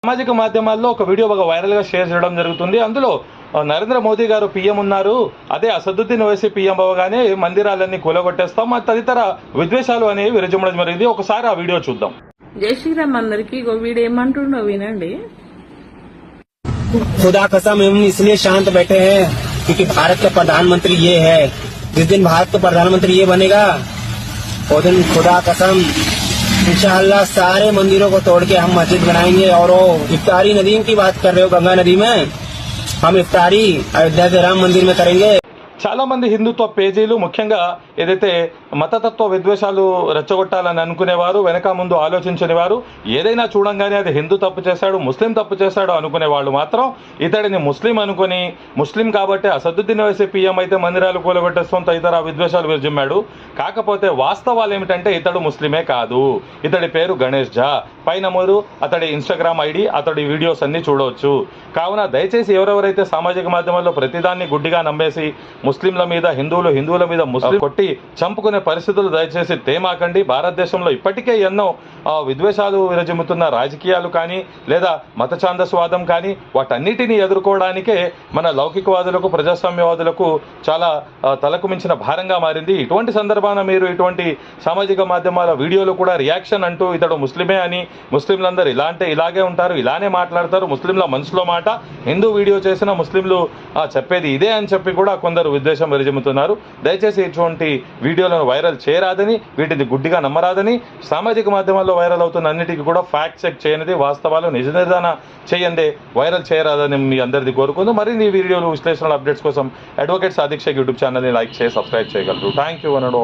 సామాజిక మాధ్యమాల్లో ఒక వీడియో బాగా వైరల్గా షేర్ చేయడం జరుగుతుంది. అందులో నరేంద్ర మోదీ గారు పీఎం ఉన్నారు, అదే అసదుద్దీన్ ఓవైసీ పీఎం అవగానే మందిరాలన్నీ కూలగొట్టేస్తాం, తదితర విద్వేషాలు అనేవి విరజిమ్మడం జరిగింది. ఒకసారి ఆ వీడియో చూద్దాం. జై శ్రీరామ్ అందరికి వీడు ఏమంటుండో వినండి. खुदा कसम हम इसलिए शांत बैठे हैं क्योंकि भारत का प्रधानमंत्री ये है। जिस दिन भारत का प्रधानमंत्री ये बनेगा उस दिन खुदा कसम इंशाअल्लाह सारे मंदिरों को तोड़ के हम मस्जिद बनाएंगे। और वो इफ्तारी नदी की बात कर रहे हो, गंगा नदी में हम इफ्तारी अयोध्या के राम मंदिर में करेंगे। చాలా మంది హిందుత్వ పేజీలు ముఖ్యంగా ఏదైతే మతతత్వ విద్వేషాలు రెచ్చగొట్టాలని అనుకునేవారు, వెనక ముందు ఆలోచించని వారు, ఏదైనా చూడంగానే అది హిందూ తప్పు చేశాడు, ముస్లిం తప్పు చేశాడు అనుకునే వాళ్ళు మాత్రం ఇతడిని ముస్లిం అనుకుని, ముస్లిం కాబట్టి అసదుద్దీన్ ఓవైసీ పీఎం అయితే మందిరాలు కూలగొట్టేస్తాం తదితర విద్వేషాలు విరజిమ్మాడు. కాకపోతే వాస్తవాలు ఏమిటంటే ఇతడు ముస్లిమే కాదు. ఇతడి పేరు గణేష్ ఝా. పైన మీరు అతడి ఇన్స్టాగ్రామ్ ఐడి, అతడి వీడియోస్ అన్ని చూడవచ్చు. కావున దయచేసి ఎవరెవరైతే సామాజిక మాధ్యమాల్లో ప్రతిదాన్ని గుడ్డిగా నమ్మేసి ముస్లింల మీద హిందువుల మీద ముస్లిం కొట్టి చంపుకునే పరిస్థితులు దయచేసి తేమాకండి. భారతదేశంలో ఇప్పటికే ఎన్నో విద్వేషాలు విరజిమ్ముతున్న రాజకీయాలు కానీ లేదా మత ఛాందస్వాదం కానీ వాటన్నిటిని ఎదుర్కోవడానికే మన లౌకికవాదులకు, ప్రజాస్వామ్యవాదులకు చాలా తలకు మించిన భారంగా మారింది. ఇటువంటి సందర్భాన మీరు ఇటువంటి సామాజిక మాధ్యమాల వీడియోలు కూడా రియాక్షన్ అంటూ ఇతడు ముస్లిమే అని, ముస్లింలందరూ ఇలాగే ఉంటారు, ఇలానే మాట్లాడతారు, ముస్లింల మనసులో మాట, హిందూ వీడియో చేసిన ముస్లింలు చెప్పేది ఇదే అని చెప్పి కూడా కొందరు విద్వేషం విరజిమ్ముతున్నారు. దయచేసి ఇటువంటి వీడియోలను వైరల్ చేయరాదని, వీటిని గుడ్డిగా నమ్మరాదని, సామాజిక మాధ్యమాల్లో వైరల్ అవుతున్న అన్నిటికీ కూడా ఫ్యాక్ట్ చెక్ చేయనిది, వాస్తవాలు నిజ నిర్ధారణ చేయండి, వైరల్ చేయరాదని మీ అందరిది కోరుకుంటూ మరిన్ని వీడియోలు, విశ్లేషణల అప్డేట్స్ కోసం అడ్వకేట్ సాదిక్ షేక్ యూట్యూబ్ ఛానల్ని లైక్ చేసి సబ్స్క్రైబ్ చేయగలరు. Thank you.